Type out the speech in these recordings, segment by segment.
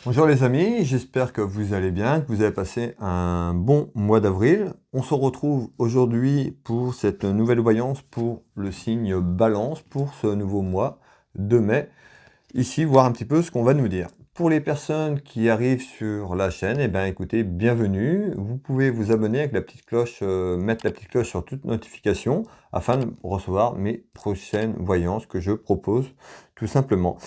Bonjour les amis, j'espère que vous allez bien, que vous avez passé un bon mois d'avril. On se retrouve aujourd'hui pour cette nouvelle voyance pour le signe Balance pour ce nouveau mois de mai. Ici, voir un petit peu ce qu'on va nous dire. Pour les personnes qui arrivent sur la chaîne, eh bien écoutez, bienvenue. Vous pouvez vous abonner avec la petite cloche, mettre la petite cloche sur toute notification afin de recevoir mes prochaines voyances que je propose tout simplement.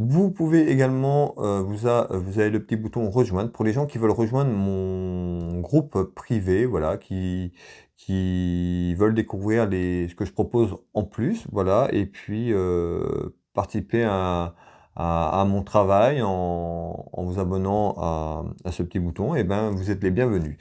Vous pouvez également, vous avez le petit bouton rejoindre pour les gens qui veulent rejoindre mon groupe privé, voilà, qui veulent découvrir ce que je propose en plus, voilà, et puis participer à mon travail en vous abonnant à ce petit bouton, et ben vous êtes les bienvenus.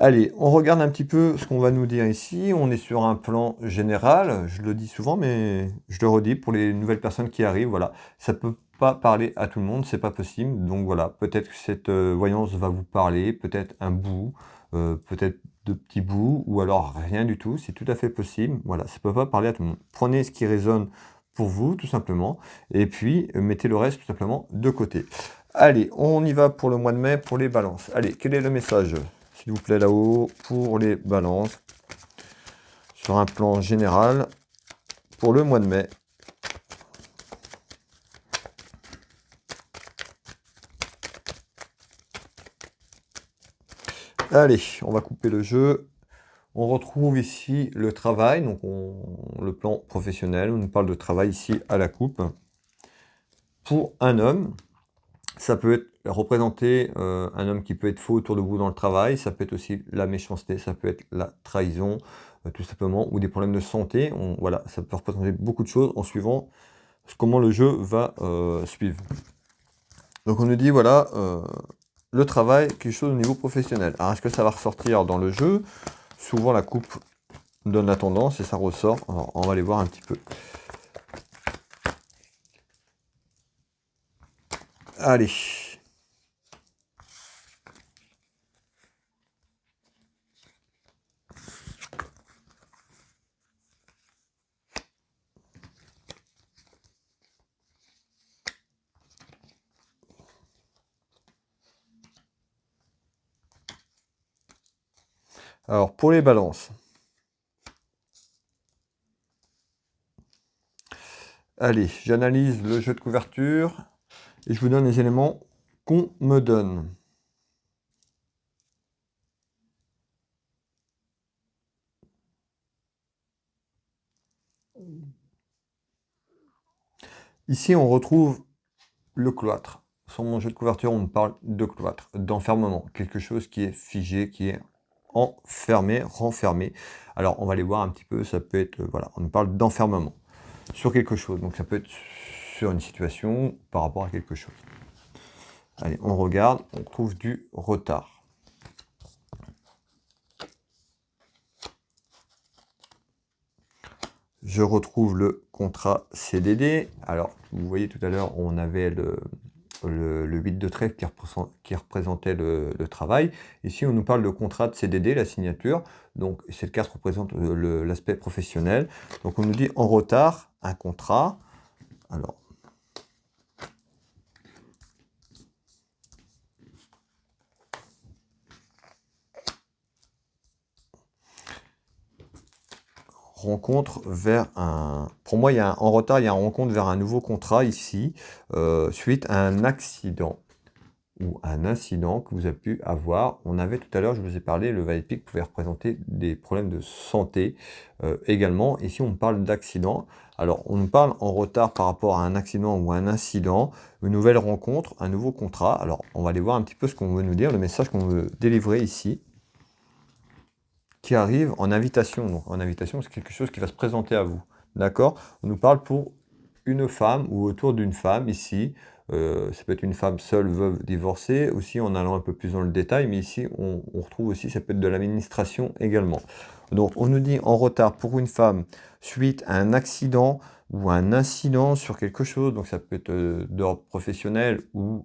Allez, on regarde un petit peu ce qu'on va nous dire ici. On est sur un plan général, je le dis souvent, mais je le redis pour les nouvelles personnes qui arrivent, voilà. Ça peut pas parler à tout le monde, c'est pas possible. Donc voilà, peut-être que cette voyance va vous parler, peut-être un bout, peut-être de petits bouts, ou alors rien du tout, c'est tout à fait possible. Voilà, ça peut pas parler à tout le monde. Prenez ce qui résonne pour vous, tout simplement, et puis mettez le reste tout simplement de côté. Allez, on y va pour le mois de mai, pour les balances. Allez, quel est le message, s'il vous plaît, là-haut, pour les balances, sur un plan général, pour le mois de mai? Allez, on va couper le jeu. On retrouve ici le travail, donc le plan professionnel. On nous parle de travail ici à la coupe. Pour un homme, ça peut être représenter un homme qui peut être faux autour de vous dans le travail. Ça peut être aussi la méchanceté, ça peut être la trahison, tout simplement, ou des problèmes de santé. Voilà, ça peut représenter beaucoup de choses en suivant comment le jeu va suivre. Donc on nous dit, voilà, le travail, quelque chose au niveau professionnel. Alors est-ce que ça va ressortir dans le jeu? Souvent la coupe donne la tendance et ça ressort. Alors on va aller voir un petit peu. Allez. Alors pour les balances. Allez, j'analyse le jeu de couverture et je vous donne les éléments qu'on me donne. Ici, on retrouve le cloître. Sur mon jeu de couverture, on me parle de cloître, d'enfermement, quelque chose qui est figé, qui est enfermé, renfermé. Alors, on va aller voir un petit peu, ça peut être, voilà, on nous parle d'enfermement sur quelque chose. Donc, ça peut être sur une situation par rapport à quelque chose. Allez, on regarde, on trouve du retard. Je retrouve le contrat CDD. Alors, vous voyez tout à l'heure, on avait le 8 de trèfle qui représentait le travail. Ici, on nous parle de contrat de CDD, la signature. Donc, cette carte représente l'aspect professionnel. Donc, on nous dit en retard, un contrat. Alors, rencontre vers un... Pour moi, en retard, il y a un rencontre vers un nouveau contrat ici, suite à un accident ou un incident que vous avez pu avoir. On avait tout à l'heure, je vous ai parlé, le valet de pique pouvait représenter des problèmes de santé également. Ici, on parle d'accident. Alors, on nous parle en retard par rapport à un accident ou un incident, une nouvelle rencontre, un nouveau contrat. Alors, on va aller voir un petit peu ce qu'on veut nous dire, le message qu'on veut délivrer ici, qui arrive en invitation. Donc, en invitation, c'est quelque chose qui va se présenter à vous. D'accord? On nous parle pour une femme ou autour d'une femme ici. Ça peut être une femme seule, veuve, divorcée, aussi en allant un peu plus dans le détail, mais ici on retrouve aussi, ça peut être de l'administration également. Donc on nous dit en retard pour une femme suite à un accident ou un incident sur quelque chose, donc ça peut être d'ordre professionnel ou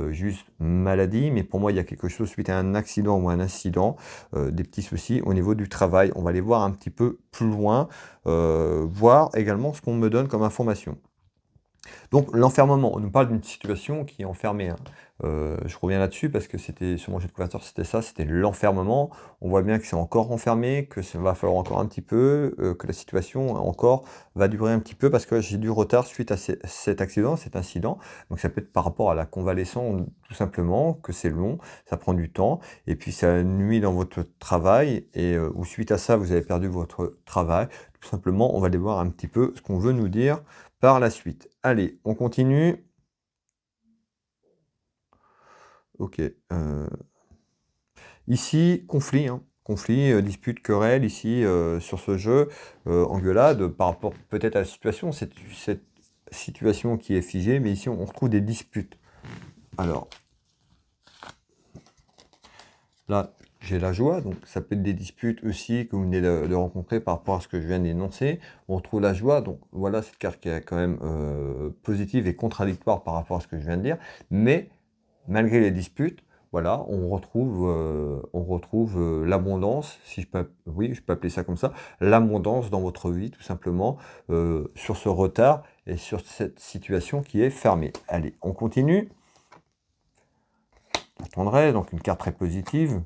juste maladie, mais pour moi il y a quelque chose suite à un accident ou un incident, des petits soucis au niveau du travail. On va aller voir un petit peu plus loin, voir également ce qu'on me donne comme information. Donc l'enfermement, on nous parle d'une situation qui est enfermée, hein. Je reviens là-dessus parce que c'était sur mon jeu de couverture, c'était ça, c'était l'enfermement. On voit bien que c'est encore enfermé, que ça va falloir encore un petit peu, que la situation encore va durer un petit peu parce que j'ai du retard suite à cet accident, cet incident. Donc ça peut être par rapport à la convalescence tout simplement, que c'est long, ça prend du temps et puis ça nuit dans votre travail et ou suite à ça, vous avez perdu votre travail. Tout simplement, on va aller voir un petit peu ce qu'on veut nous dire par la suite. Allez, on continue. OK, ici, conflit, hein. Conflit, dispute, querelle, ici, sur ce jeu, engueulade par rapport peut-être à la situation, cette situation qui est figée, mais ici on retrouve des disputes. Alors là, j'ai la joie, donc ça peut être des disputes aussi que vous venez de rencontrer par rapport à ce que je viens d'énoncer. On retrouve la joie, donc voilà cette carte qui est quand même, positive et contradictoire par rapport à ce que je viens de dire, mais malgré les disputes, voilà, on retrouve l'abondance, si je peux, oui, je peux appeler ça comme ça, l'abondance dans votre vie, tout simplement, sur ce retard et sur cette situation qui est fermée. Allez, on continue. La tendresse, donc une carte très positive.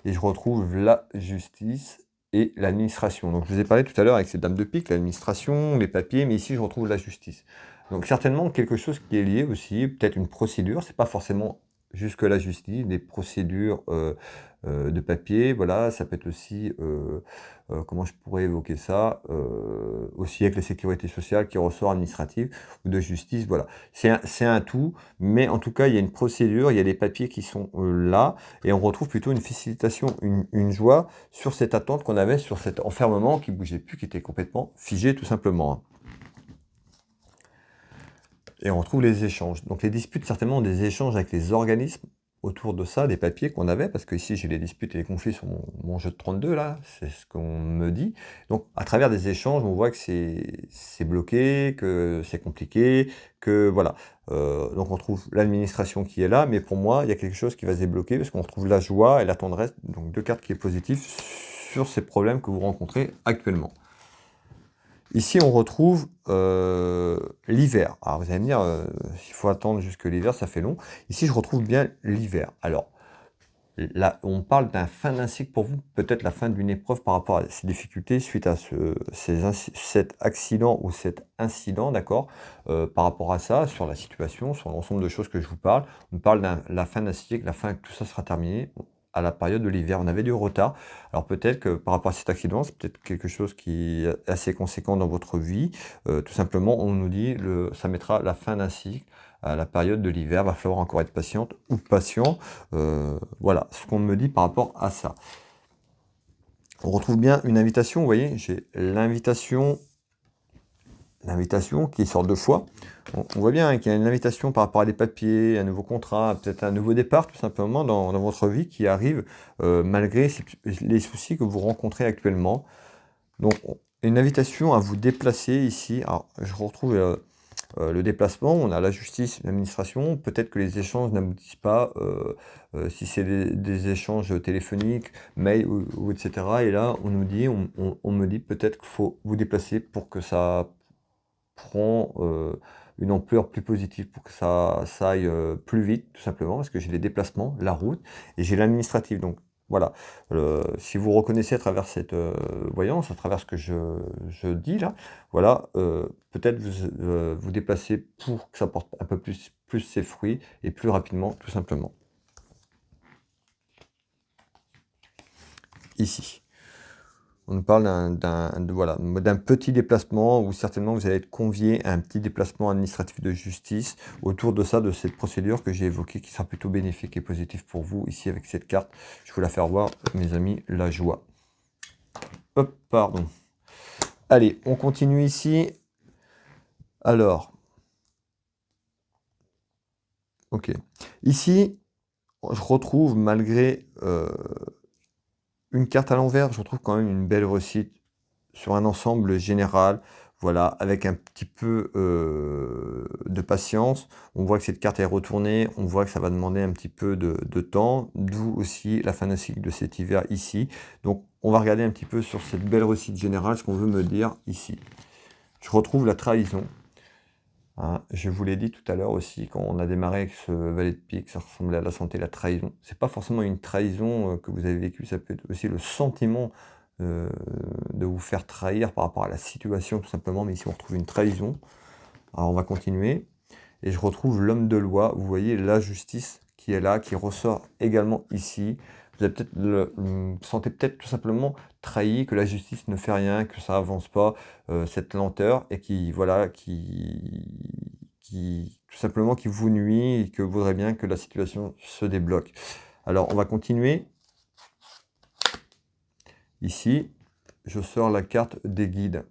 Et je retrouve la justice et l'administration. Donc je vous ai parlé tout à l'heure avec cette dame de pique, l'administration, les papiers, mais ici je retrouve la justice. Donc certainement quelque chose qui est lié aussi, peut-être une procédure, c'est pas forcément jusque la justice, des procédures de papier, voilà, ça peut être aussi, comment je pourrais évoquer ça, aussi avec la sécurité sociale qui ressort administrative ou de justice, voilà. C'est un tout, mais en tout cas il y a une procédure, il y a des papiers qui sont là, et on retrouve plutôt une facilitation, une joie sur cette attente qu'on avait, sur cet enfermement qui bougeait plus, qui était complètement figé tout simplement, hein. Et on retrouve les échanges. Donc les disputes, certainement, des échanges avec les organismes autour de ça, des papiers qu'on avait, parce que ici j'ai les disputes et les conflits sur mon jeu de 32 là, c'est ce qu'on me dit. Donc à travers des échanges, on voit que c'est bloqué, que c'est compliqué, que voilà. Donc on trouve l'administration qui est là, mais pour moi, il y a quelque chose qui va se débloquer, parce qu'on retrouve la joie et la tendresse, donc deux cartes qui est positive sur ces problèmes que vous rencontrez actuellement. Ici, on retrouve l'hiver. Alors, vous allez me dire, s'il faut attendre jusque l'hiver, ça fait long. Ici, je retrouve bien l'hiver. Alors, là, on parle d'un fin d'un cycle pour vous, peut-être la fin d'une épreuve par rapport à ces difficultés suite à cet accident ou cet incident, d'accord. Par rapport à ça, sur la situation, sur l'ensemble de choses que je vous parle, on parle de la fin d'un cycle, la fin que tout ça sera terminé à la période de l'hiver. On avait du retard. Alors peut-être que par rapport à cet accident, c'est peut-être quelque chose qui est assez conséquent dans votre vie. Tout simplement, on nous dit, ça mettra la fin d'un cycle à la période de l'hiver. Va falloir encore être patiente ou patient. Voilà ce qu'on me dit par rapport à ça. On retrouve bien une invitation, vous voyez, j'ai l'invitation qui sort deux fois. On voit bien qu'il y a une invitation par rapport à des papiers, un nouveau contrat, peut-être un nouveau départ tout simplement dans votre vie qui arrive malgré les soucis que vous rencontrez actuellement. Donc une invitation à vous déplacer ici. Alors je retrouve le déplacement, on a la justice, l'administration, peut-être que les échanges n'aboutissent pas, si c'est des échanges téléphoniques, mail ou etc. Et là, on nous dit, on me dit peut-être qu'il faut vous déplacer pour que ça prend une ampleur plus positive, pour que ça aille plus vite, tout simplement, parce que j'ai les déplacements, la route, et j'ai l'administratif. Donc voilà, si vous reconnaissez à travers cette voyance, à travers ce que je dis là, voilà, peut-être vous déplacer pour que ça porte un peu plus ses fruits et plus rapidement, tout simplement. Ici. On nous parle d'un petit déplacement où certainement vous allez être convié à un petit déplacement administratif de justice autour de ça, de cette procédure que j'ai évoquée qui sera plutôt bénéfique et positive pour vous ici avec cette carte. Je vais vous la faire voir, mes amis, la joie. Hop, pardon. Allez, on continue ici. Alors, ok. Ici, je retrouve malgré une carte à l'envers, je retrouve quand même une belle réussite sur un ensemble général, voilà, avec un petit peu de patience. On voit que cette carte est retournée, on voit que ça va demander un petit peu de temps, d'où aussi la fin d'un cycle de cet hiver ici. Donc on va regarder un petit peu sur cette belle réussite générale, ce qu'on veut me dire ici. Je retrouve la trahison. Hein. Je vous l'ai dit tout à l'heure aussi, quand on a démarré avec ce valet de pique, ça ressemblait à la santé, la trahison. C'est pas forcément une trahison que vous avez vécue, ça peut être aussi le sentiment euh, de vous faire trahir par rapport à la situation, tout simplement. Mais ici, on retrouve une trahison. Alors, on va continuer. Et je retrouve l'homme de loi. Vous voyez la justice qui est là, qui ressort également ici. Vous avez peut-être vous sentez peut-être tout simplement trahi, que la justice ne fait rien, que ça avance pas, cette lenteur, et qui voilà, qui tout simplement qui vous nuit et que voudrait bien que la situation se débloque. Alors on va continuer. Ici, je sors la carte des guides.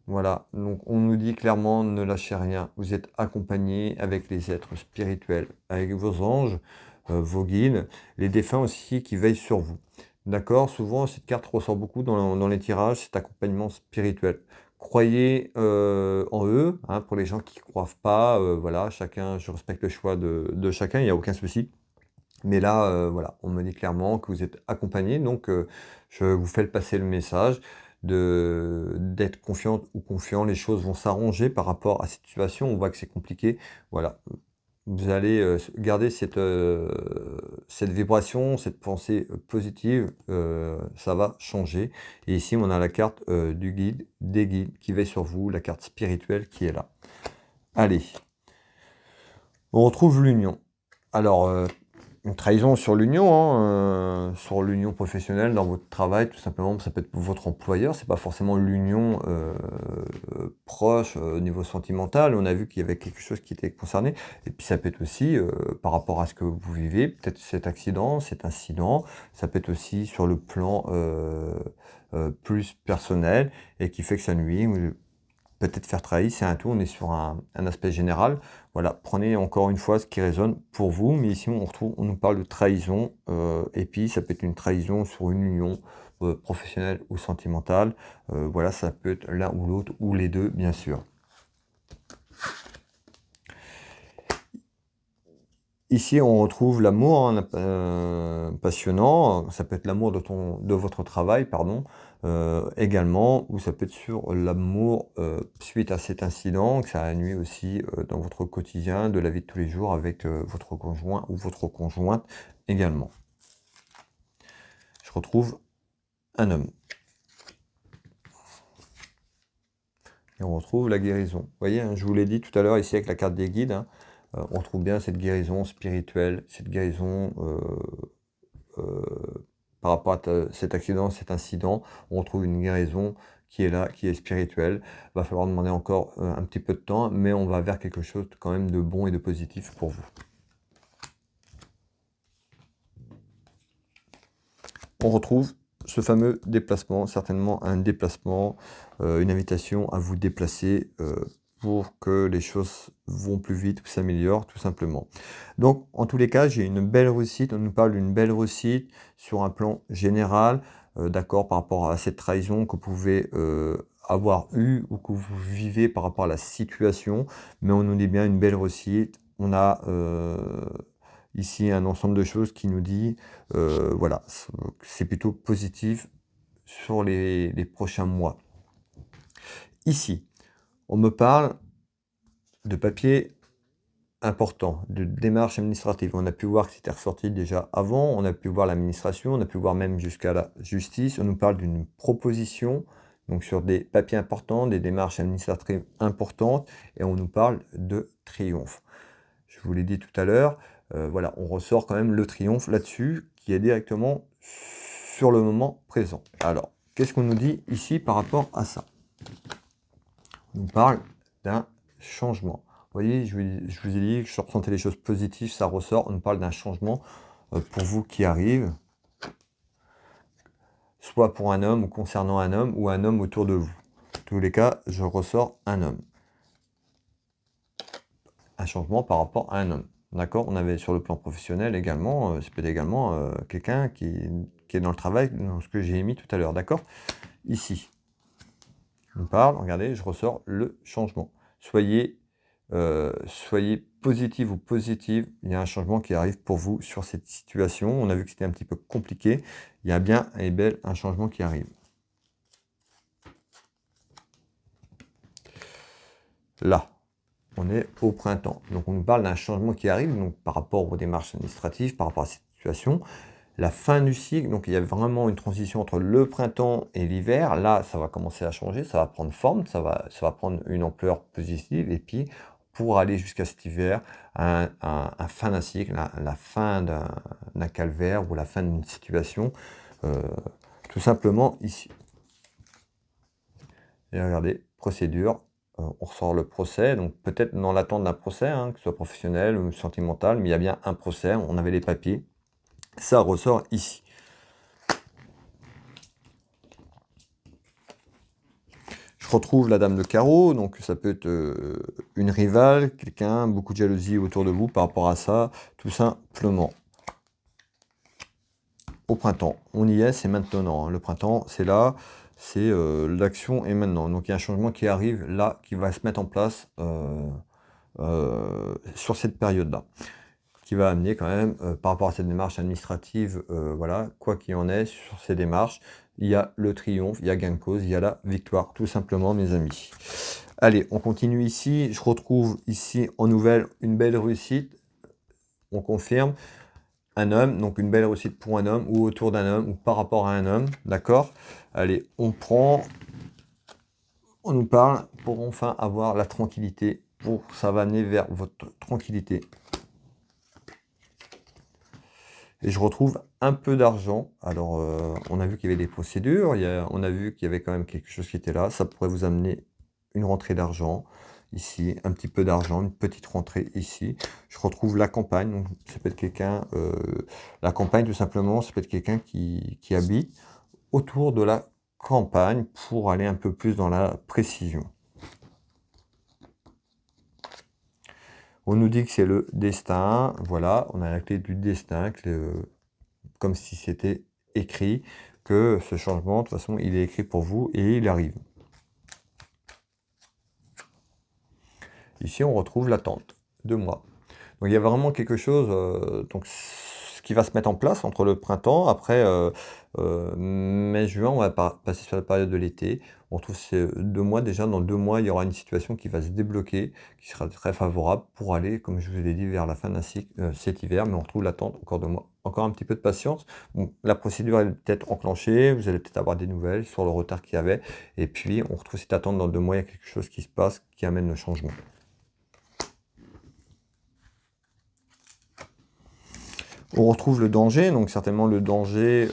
Voilà, donc on nous dit clairement, ne lâchez rien. Vous êtes accompagné avec les êtres spirituels, avec vos anges, vos guides, les défunts aussi qui veillent sur vous. D'accord? Souvent, cette carte ressort beaucoup dans les tirages, cet accompagnement spirituel. Croyez en eux, hein, pour les gens qui ne croient pas, voilà, chacun, je respecte le choix de chacun, il n'y a aucun souci. Mais là, voilà, on me dit clairement que vous êtes accompagné, donc je vous fais passer le message d'être confiante ou confiant. Les choses vont s'arranger par rapport à cette situation. On voit que c'est compliqué. Voilà, vous allez garder cette vibration, cette pensée positive. Ça va changer. Et ici, on a la carte du guide, des guides qui veille sur vous, la carte spirituelle qui est là. Allez, on retrouve l'union. Alors, une trahison sur l'union, hein, sur l'union professionnelle dans votre travail, tout simplement, ça peut être votre employeur, c'est pas forcément l'union proche au niveau sentimental. On a vu qu'il y avait quelque chose qui était concerné, et puis ça peut être aussi par rapport à ce que vous vivez, peut-être cet accident, cet incident, ça peut être aussi sur le plan plus personnel, et qui fait que ça nuit, ou peut-être faire trahir, c'est un tout, on est sur un aspect général. Voilà, prenez encore une fois ce qui résonne pour vous, mais ici on nous parle de trahison, et puis ça peut être une trahison sur une union professionnelle ou sentimentale. Voilà, ça peut être l'un ou l'autre, ou les deux, bien sûr. Ici, on retrouve l'amour, hein, passionnant. Ça peut être l'amour de votre travail, pardon, également, ou ça peut être sur l'amour suite à cet incident, que ça a nuit aussi dans votre quotidien, de la vie de tous les jours avec votre conjoint ou votre conjointe également. Je retrouve un homme. Et on retrouve la guérison. Vous voyez, hein, je vous l'ai dit tout à l'heure ici avec la carte des guides, hein, on retrouve bien cette guérison spirituelle, cette guérison par rapport à cet accident, cet incident. On retrouve une guérison qui est là, qui est spirituelle. Il va falloir demander encore un petit peu de temps, mais on va vers quelque chose quand même de bon et de positif pour vous. On retrouve ce fameux déplacement, certainement un déplacement, une invitation à vous déplacer pour que les choses vont plus vite ou s'améliorent tout simplement. Donc en tous les cas, j'ai une belle réussite, on nous parle d'une belle réussite sur un plan général, d'accord, par rapport à cette trahison que vous pouvez avoir eue ou que vous vivez par rapport à la situation, mais on nous dit bien une belle réussite, on a ici un ensemble de choses qui nous dit, voilà, c'est plutôt positif sur les prochains mois. Ici, on me parle de papiers importants, de démarches administratives. On a pu voir que c'était ressorti déjà avant, on a pu voir l'administration, on a pu voir même jusqu'à la justice. On nous parle d'une proposition, donc sur des papiers importants, des démarches administratives importantes, et on nous parle de triomphe. Je vous l'ai dit tout à l'heure, voilà, on ressort quand même le triomphe là-dessus, qui est directement sur le moment présent. Alors, qu'est-ce qu'on nous dit ici par rapport à ça? On nous parle d'un changement. Vous voyez, je vous ai dit que je ressentais les choses positives, ça ressort. On nous parle d'un changement pour vous qui arrive, soit pour un homme ou concernant un homme, ou un homme autour de vous. En tous les cas, je ressors un homme. Un changement par rapport à un homme. D'accord? On avait sur le plan professionnel également, c'est peut-être également quelqu'un qui est dans le travail, dans ce que j'ai mis tout à l'heure. D'accord? Ici, on parle, regardez, je ressors le changement. Soyez positif ou positive, il y a un changement qui arrive pour vous sur cette situation. On a vu que c'était un petit peu compliqué. Il y a bien et bel un changement qui arrive. Là. on est au printemps. Donc on nous parle d'un changement qui arrive, donc par rapport aux démarches administratives, par rapport à cette situation. La fin du cycle, donc il y a vraiment une transition entre le printemps et l'hiver. Là, ça va commencer à changer, ça va prendre forme, ça va prendre une ampleur positive. Et puis, pour aller jusqu'à cet hiver, un fin d'un cycle, la fin d'un calvaire ou la fin d'une situation, euh, tout simplement ici. Et regardez, procédure, on ressort le procès, donc peut-être dans l'attente d'un procès, hein, que ce soit professionnel ou sentimental, mais il y a bien un procès, on avait les papiers, ça ressort ici. Je retrouve la dame de carreau, donc ça peut être une rivale, quelqu'un, beaucoup de jalousie autour de vous par rapport à ça, tout simplement. Au printemps, on y est, c'est maintenant, hein. Le printemps, c'est là, c'est l'action est maintenant. Donc il y a un changement qui arrive là, qui va se mettre en place sur cette période-là, qui va amener quand même, par rapport à cette démarche administrative, voilà, quoi qu'il en est, sur ces démarches, il y a le triomphe, il y a gain de cause, il y a la victoire, tout simplement, mes amis. Allez, on continue ici. Je retrouve ici en nouvelle une belle réussite. On confirme un homme, donc une belle réussite pour un homme, ou autour d'un homme, ou par rapport à un homme, d'accord? Allez, on prend, on nous parle pour enfin avoir la tranquillité, ça va amener vers votre tranquillité. Et je retrouve un peu d'argent. Alors, on a vu qu'il y avait des procédures, on a vu qu'il y avait quand même quelque chose qui était là. Ça pourrait vous amener une rentrée d'argent ici, un petit peu d'argent, une petite rentrée ici. Je retrouve la campagne, donc ça peut être quelqu'un, la campagne tout simplement, ça peut être quelqu'un qui habite autour de la campagne pour aller un peu plus dans la précision. On nous dit que c'est le destin, voilà, on a la clé du destin, comme si c'était écrit, que ce changement, de toute façon, il est écrit pour vous et il arrive. Ici, on retrouve l'attente, 2 mois. Donc il y a vraiment quelque chose, donc ce qui va se mettre en place entre le printemps, après mai-juin, on va passer sur la période de l'été. On retrouve ces 2 mois, déjà dans 2 mois, il y aura une situation qui va se débloquer, qui sera très favorable pour aller, comme je vous l'ai dit, vers la fin d'un cycle cet hiver, mais on retrouve l'attente encore 2 mois. Encore un petit peu de patience. Bon, la procédure est peut-être enclenchée, vous allez peut-être avoir des nouvelles sur le retard qu'il y avait, et puis on retrouve cette attente dans 2 mois, il y a quelque chose qui se passe qui amène le changement. On retrouve le danger, donc certainement le danger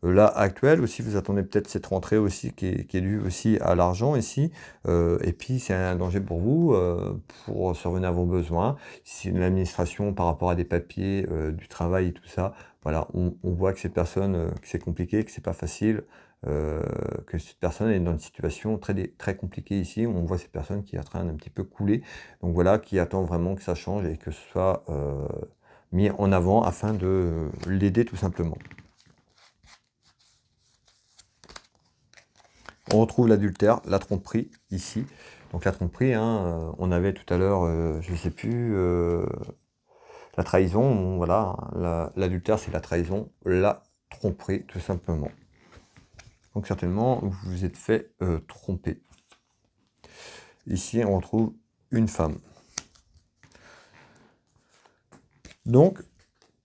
là actuel aussi, vous attendez peut-être cette rentrée aussi qui est due aussi à l'argent ici, et puis c'est un danger pour vous, pour survenir à vos besoins. Si l'administration par rapport à des papiers, du travail et tout ça, voilà, on voit que ces personnes, que c'est compliqué, que c'est pas facile, que cette personne est dans une situation très compliquée ici. On voit cette personne qui est en train d'un petit peu couler, donc voilà, qui attend vraiment que ça change et que ce soit mis en avant afin de l'aider tout simplement. On retrouve l'adultère, la tromperie ici. Donc la tromperie, hein, on avait tout à l'heure, je ne sais plus, la trahison, bon, voilà, l'adultère c'est la trahison, la tromperie tout simplement. Donc certainement vous vous êtes fait tromper. Ici on retrouve une femme. Donc,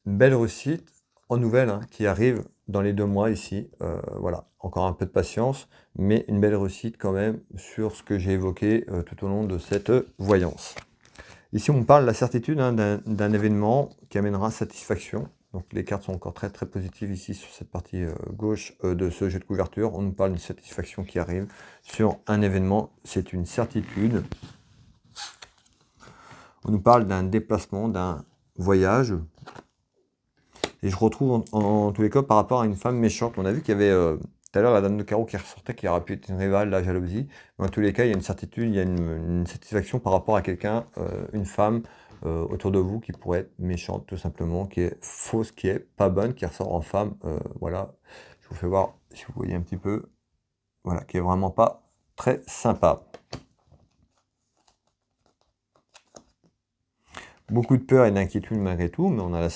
une belle réussite en nouvelle hein, qui arrive dans les 2 mois ici. Voilà, encore un peu de patience, mais une belle réussite quand même sur ce que j'ai évoqué tout au long de cette voyance. Ici, on parle de la certitude hein, d'un événement qui amènera satisfaction. Donc les cartes sont encore très très positives ici sur cette partie gauche de ce jeu de couverture. On nous parle d'une satisfaction qui arrive sur un événement. C'est une certitude. On nous parle d'un déplacement, d'un voyage. Et je retrouve en tous les cas par rapport à une femme méchante. On a vu qu'il y avait tout à l'heure la dame de carreau qui ressortait, qui aurait pu être une rivale, la jalousie. Mais en tous les cas, il y a une certitude, il y a une satisfaction par rapport à quelqu'un, une femme autour de vous qui pourrait être méchante tout simplement, qui est fausse, qui est pas bonne, qui ressort en femme. Voilà, je vous fais voir si vous voyez un petit peu. Voilà, qui est vraiment pas très sympa. Beaucoup de peur et d'inquiétude malgré tout, mais on a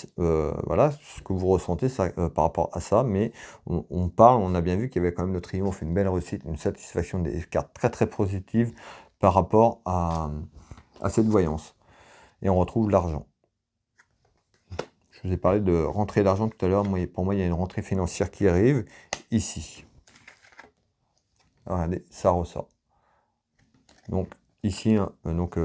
voilà, ce que vous ressentez ça, par rapport à ça, mais on parle, on a bien vu qu'il y avait quand même le triomphe, une belle réussite, une satisfaction, des cartes très très positives par rapport à cette voyance. Et on retrouve l'argent. Je vous ai parlé de rentrée d'argent tout à l'heure. Pour moi, il y a une rentrée financière qui arrive ici. Regardez, ça ressort. Donc ici, hein,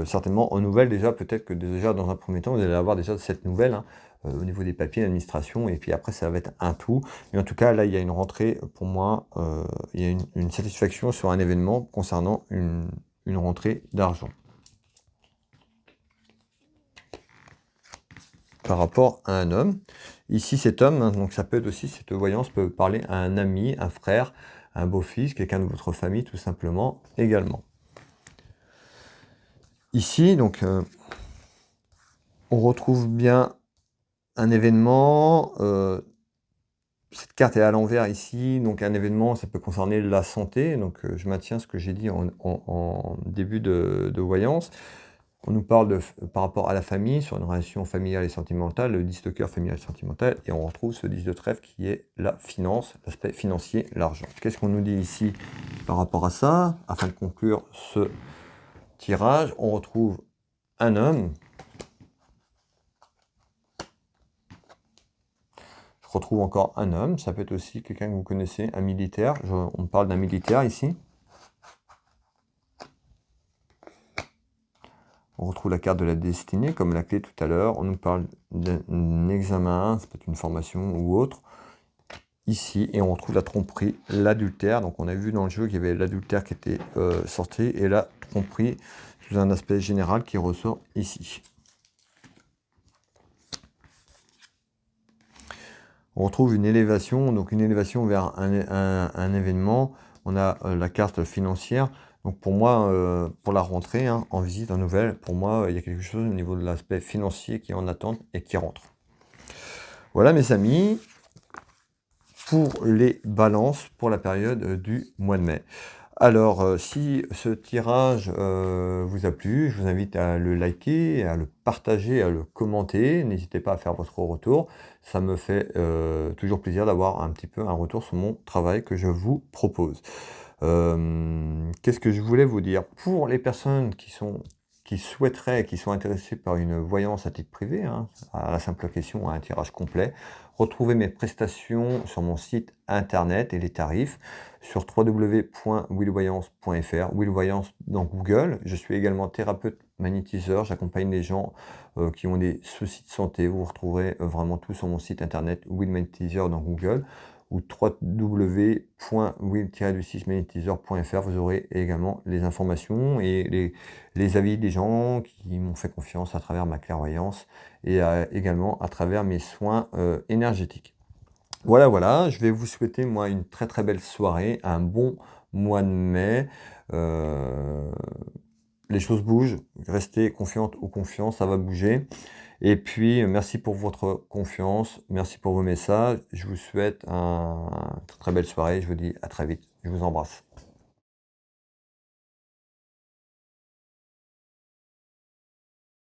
certainement en nouvelle déjà, peut-être que déjà dans un premier temps, vous allez avoir déjà cette nouvelle hein, au niveau des papiers, l'administration, et puis après ça va être un tout. Mais en tout cas, là, il y a une rentrée, pour moi, il y a une satisfaction sur un événement concernant une rentrée d'argent. Par rapport à un homme. Ici, cet homme, hein, donc ça peut être aussi, cette voyance peut parler à un ami, un frère, un beau-fils, quelqu'un de votre famille, tout simplement, également. Ici, donc, on retrouve bien un événement. Cette carte est à l'envers ici, donc un événement, ça peut concerner la santé. Donc, je maintiens ce que j'ai dit en début de voyance. On nous parle par rapport à la famille, sur une relation familiale et sentimentale, le 10 de cœur familial et sentimental, et on retrouve ce 10 de trèfle qui est la finance, l'aspect financier, l'argent. Qu'est-ce qu'on nous dit ici par rapport à ça? Afin de conclure ce tirage, on retrouve un homme. Je retrouve encore un homme, ça peut être aussi quelqu'un que vous connaissez, un militaire. On parle d'un militaire ici. On retrouve la carte de la destinée, comme la clé tout à l'heure. On nous parle d'un examen, ça peut être une formation ou autre. Ici, et on retrouve la tromperie, l'adultère. Donc on a vu dans le jeu qu'il y avait l'adultère qui était sorti, et la tromperie sous un aspect général qui ressort ici. On retrouve une élévation, donc une élévation vers un événement. On a la carte financière. Donc pour moi, pour la rentrée, hein, en visite, en nouvelle, pour moi, il y a quelque chose au niveau de l'aspect financier qui est en attente et qui rentre. Voilà mes amis, pour les balances pour la période du mois de mai. Alors, si ce tirage vous a plu, je vous invite à le liker, à le partager, à le commenter. N'hésitez pas à faire votre retour. Ça me fait toujours plaisir d'avoir un petit peu un retour sur mon travail que je vous propose. Qu'est-ce que je voulais vous dire? Pour les personnes qui souhaiteraient, qui sont intéressées par une voyance à titre privé, hein, à la simple question, à un tirage complet, retrouvez mes prestations sur mon site internet et les tarifs sur www.willvoyance.fr, Willvoyance dans Google. Je suis également thérapeute magnétiseur, j'accompagne les gens qui ont des soucis de santé. Vous retrouverez vraiment tout sur mon site internet Will Magnétiseur dans Google ou www.will-magnétiseur.fr. Vous aurez également les informations et les avis des gens qui m'ont fait confiance à travers ma clairvoyance et également à travers mes soins énergétiques. Voilà, je vais vous souhaiter, moi, une très très belle soirée, un bon mois de mai. Les choses bougent, restez confiante ou confiant, ça va bouger. Et puis, merci pour votre confiance, merci pour vos messages. Je vous souhaite une très belle soirée, je vous dis à très vite, je vous embrasse.